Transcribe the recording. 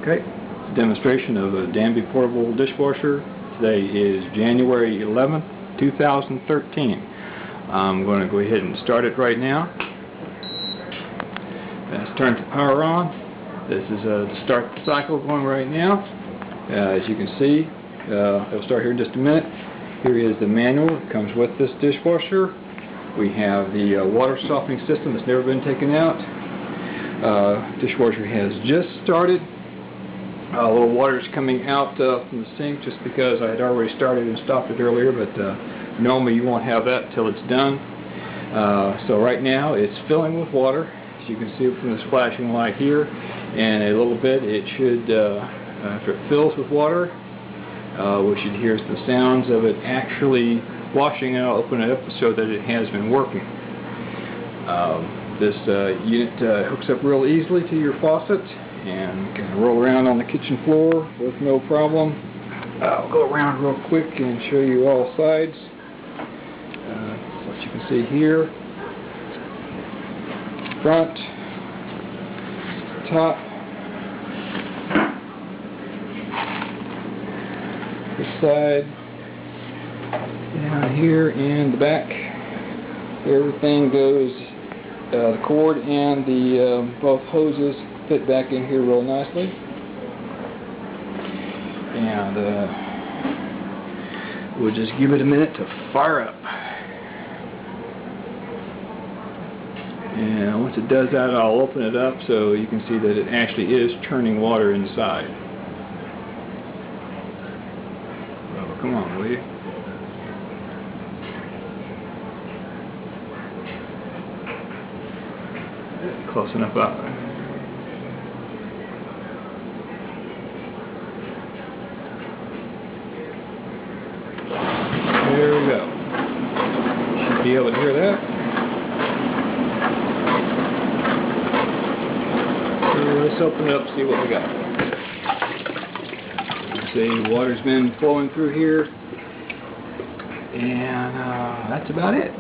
Okay, demonstration of a Danby portable dishwasher. Today is January 11th, 2013. I'm going to go ahead and start it right now. Let's turn the power on. This is the start cycle going right now. As you can see, it'll start here in just a minute. Here is the manual that comes with this dishwasher. We have the water softening system that's never been taken out. Dishwasher has just started. A little water is coming out from the sink just because I had already started and stopped it earlier, but normally you won't have that till it's done. So right now it's filling with water, as you can see from this flashing light here, and a little bit it should, after it fills with water, we should hear the sounds of it actually washing, and I'll open it up to show that it has been working. This unit hooks up real easily to your faucet and can roll around on the kitchen floor with no problem. I'll go around real quick and show you all sides. What you can see here, front, top, this side, down here, and the back. Everything goes, the cord and the both hoses fit back in here real nicely. And we'll just give it a minute to fire up. And once it does that, I'll open it up so you can see that it actually is churning water inside. Oh, come on, will you? Close enough up. There we go. Should be able to hear that. So let's open it up and see what we got. See, water's been flowing through here, and that's about it.